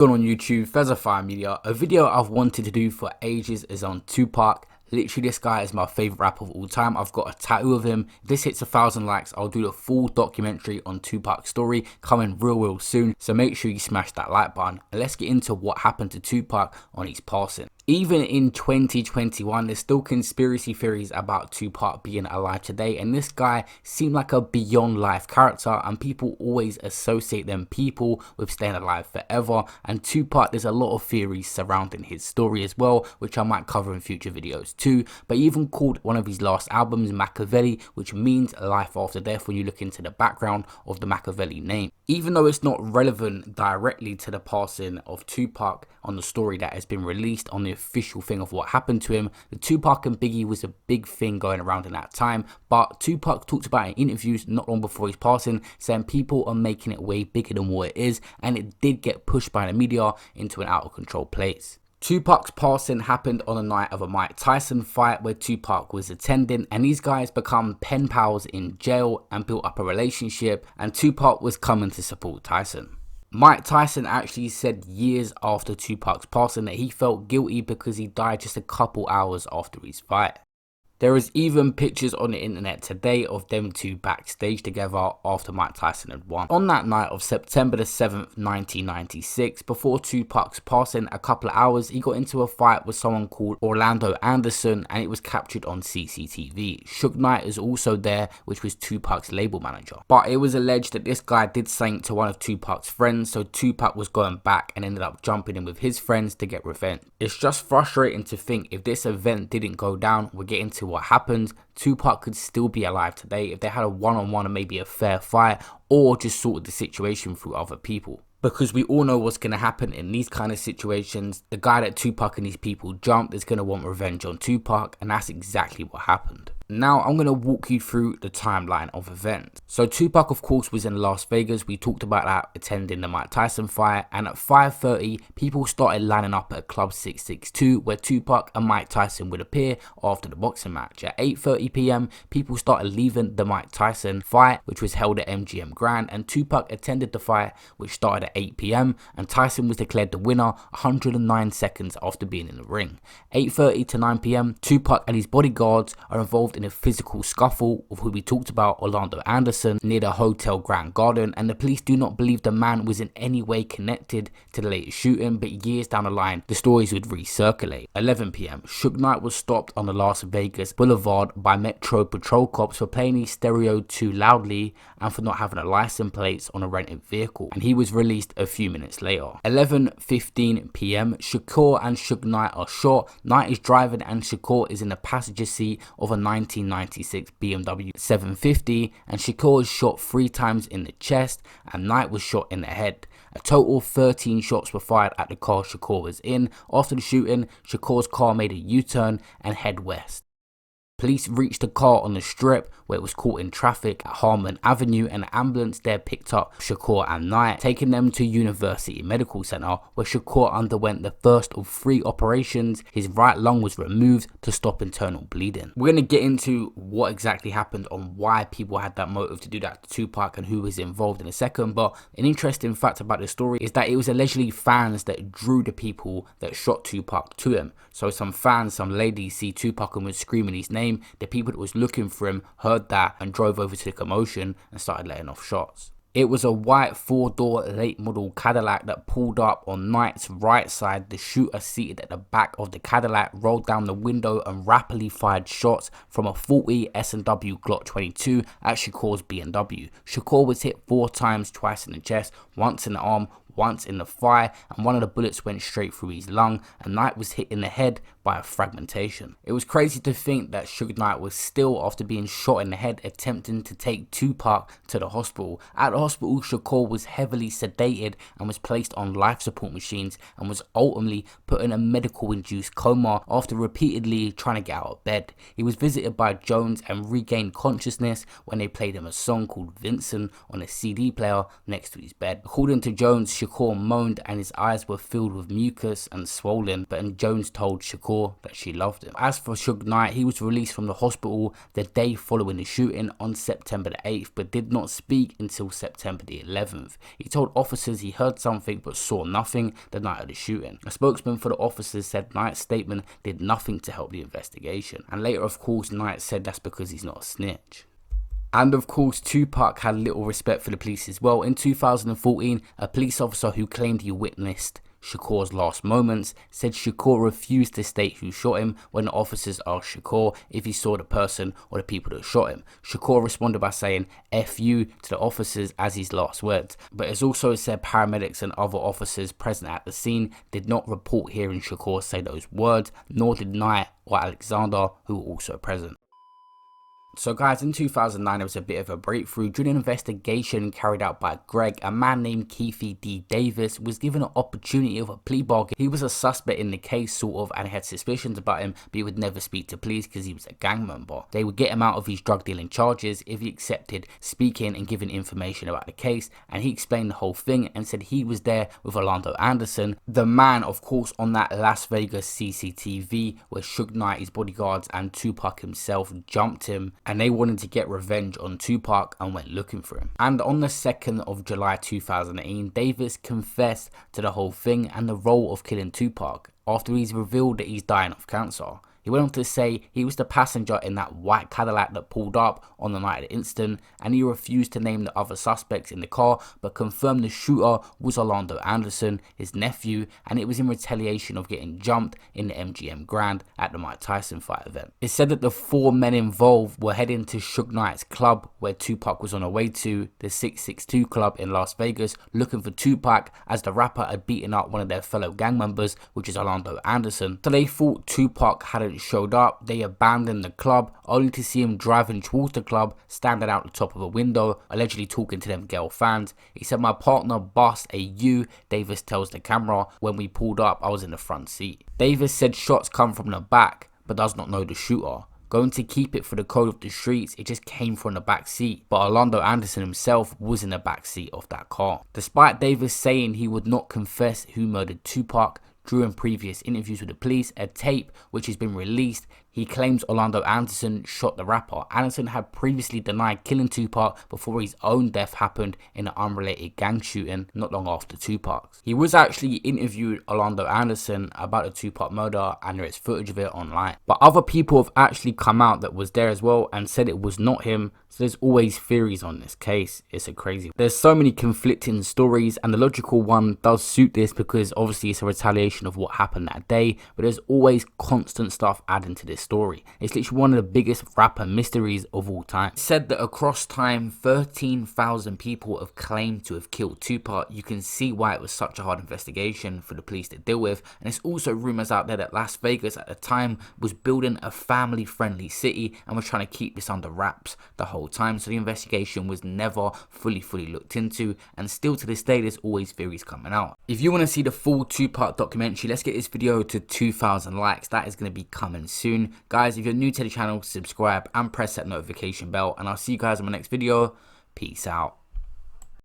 On YouTube, Fesify Media. A video I've wanted to do for ages is on Tupac. Literally, this guy is my favorite rapper of all time. I've got a tattoo of him. If this hits 1,000 likes, I'll do the full documentary on Tupac's story coming real soon. So make sure you smash that like button and let's get into what happened to Tupac on his passing. Even in 2021, there's still conspiracy theories about Tupac being alive today, and this guy seemed like a beyond life character, and people always associate them people with staying alive forever. And Tupac, there's a lot of theories surrounding his story as well, which I might cover in future videos too. But he even called one of his last albums Machiavelli, which means life after death when you look into the background of the Machiavelli name. Even though it's not relevant directly to the passing of Tupac on the story that has been released on the official thing of what happened to him, the Tupac and Biggie was a big thing going around in that time. But Tupac talked about in interviews not long before his passing, saying people are making it way bigger than what it is, and it did get pushed by the media into an out of control place. Tupac's passing happened on the night of a Mike Tyson fight where Tupac was attending, and these guys become pen pals in jail and built up a relationship, and Tupac was coming to support Tyson. Mike Tyson actually said years after Tupac's passing that he felt guilty because he died just a couple hours after his fight. There is even pictures on the internet today of them two backstage together after Mike Tyson had won. On that night of September the 7th, 1996, before Tupac's passing a couple of hours, he got into a fight with someone called Orlando Anderson, and it was captured on CCTV. Suge Knight is also there, which was Tupac's label manager. But it was alleged that this guy did something to one of Tupac's friends, so Tupac was going back and ended up jumping in with his friends to get revenge. It's just frustrating to think if this event didn't go down, we'll get into what happened. Tupac could still be alive today if they had a one-on-one and maybe a fair fight, or just sorted the situation through other people. Because we all know what's going to happen in these kind of situations. The guy that Tupac and these people jumped is going to want revenge on Tupac, and that's exactly what happened. Now I'm going to walk you through the timeline of events. So Tupac of course was in Las Vegas. We talked about that, attending the Mike Tyson fight, and at 5:30 people started lining up at Club 662 where Tupac and Mike Tyson would appear after the boxing match. At 8:30 p.m. people started leaving the Mike Tyson fight, which was held at MGM Grand, and Tupac attended the fight, which started at 8 p.m. and Tyson was declared the winner 109 seconds after being in the ring. 8:30 to 9 p.m. Tupac and his bodyguards are involved in a physical scuffle with who we talked about, Orlando Anderson, near the Hotel Grand Garden, and the police do not believe the man was in any way connected to the latest shooting, but years down the line the stories would recirculate. 11 p.m. Suge Knight was stopped on the Las Vegas Boulevard by Metro Patrol cops for playing his stereo too loudly and for not having a license plate on a rented vehicle, and he was released a few minutes later. 11:15 p.m. Shakur and Suge Knight are shot. Knight is driving and Shakur is in the passenger seat of a 1996 BMW 750, and Shakur is shot 3 times in the chest and Knight was shot in the head. A total of 13 shots were fired at the car Shakur was in. After the shooting, Shakur's car made a U-turn and head west. Police reached the car on the strip where it was caught in traffic at Harmon Avenue, and an ambulance there picked up Shakur and Knight, taking them to University Medical Center where Shakur underwent the first of 3 operations. His right lung was removed to stop internal bleeding. We're going to get into what exactly happened on why people had that motive to do that to Tupac and who was involved in a second, but an interesting fact about this story is that it was allegedly fans that drew the people that shot Tupac to him. So some fans, some ladies see Tupac and was screaming his name. The people that was looking for him heard that and drove over to the commotion and started letting off shots. It was a white 4-door late model Cadillac that pulled up on Knight's right side. The shooter seated at the back of the Cadillac rolled down the window and rapidly fired shots from a 40 S&W Glock 22 at Shakur's BMW. Shakur was hit 4 times, twice in the chest, once in the arm, once in the thigh, and one of the bullets went straight through his lung, and Knight was hit in the head by a fragmentation. It was crazy to think that Suge Knight was still, after being shot in the head, attempting to take Tupac to the hospital. At the hospital, Shakur was heavily sedated and was placed on life support machines and was ultimately put in a medical induced coma after repeatedly trying to get out of bed. He was visited by Jones and regained consciousness when they played him a song called Vincent on a CD player next to his bed. According to Jones, Shakur moaned and his eyes were filled with mucus and swollen, but Jones told Shakur that she loved him. As for Suge Knight, he was released from the hospital the day following the shooting on September the 8th, but did not speak until September the 11th. He told officers he heard something but saw nothing the night of the shooting. A spokesman for the officers said Knight's statement did nothing to help the investigation, and later of course Knight said that's because he's not a snitch. And of course, Tupac had little respect for the police as well. In 2014, a police officer who claimed he witnessed Shakur's last moments said Shakur refused to state who shot him when the officers asked Shakur if he saw the person or the people that shot him. Shakur responded by saying "F you" to the officers as his last words, but it's also said paramedics and other officers present at the scene did not report hearing Shakur say those words, nor did Knight or Alexander, who were also present. So guys, in 2009 there was a bit of a breakthrough. During an investigation carried out by Greg, a man named Keefe D. Davis was given an opportunity of a plea bargain. He was a suspect in the case sort of, and had suspicions about him, but he would never speak to police because he was a gang member. They would get him out of his drug dealing charges if he accepted speaking and giving information about the case, and he explained the whole thing and said he was there with Orlando Anderson, the man of course on that Las Vegas CCTV where Suge Knight, his bodyguards and Tupac himself jumped him, and they wanted to get revenge on Tupac and went looking for him. And on the 2nd of July 2018, Davis confessed to the whole thing and the role of killing Tupac after he's revealed that he's dying of cancer. He went on to say he was the passenger in that white Cadillac that pulled up on the night of the incident, and he refused to name the other suspects in the car, but confirmed the shooter was Orlando Anderson, his nephew, and it was in retaliation of getting jumped in the MGM Grand at the Mike Tyson fight event. It said that the 4 men involved were heading to Suge Knight's club where Tupac was on her way to, the 662 Club in Las Vegas, looking for Tupac as the rapper had beaten up one of their fellow gang members, which is Orlando Anderson. So they thought Tupac hadn't showed up. They abandoned the club only to see him driving towards the club, standing out the top of a window, allegedly talking to them girl fans. He said, "My partner bust a U," Davis tells the camera. "When we pulled up, I was in the front seat." Davis said shots come from the back, but does not know the shooter. Going to keep it for the code of the streets, it just came from the back seat, but Orlando Anderson himself was in the back seat of that car. Despite Davis saying he would not confess who murdered Tupac, during previous interviews with the police, a tape which has been released, he claims Orlando Anderson shot the rapper. Anderson had previously denied killing Tupac before his own death happened in an unrelated gang shooting not long after Tupac's. He was actually interviewed Orlando Anderson about the Tupac murder, and there is footage of it online. But other people have actually come out that was there as well and said it was not him. So there's always theories on this case. It's a crazy. There's so many conflicting stories, and the logical one does suit this because obviously it's a retaliation of what happened that day, but there's always constant stuff adding to this story. It's literally one of the biggest rapper mysteries of all time. It's said that across time 13,000 people have claimed to have killed Tupac. You can see why it was such a hard investigation for the police to deal with, and there's also rumors out there that Las Vegas at the time was building a family friendly city and was trying to keep this under wraps the whole time, so the investigation was never fully looked into, and still to this day there's always theories coming out. If you want to see the full Tupac documentary, let's get this video to 2,000 likes. That is going to be coming soon. Guys, if you're new to the channel, subscribe and press that notification bell, and I'll see you guys in my next video. Peace out.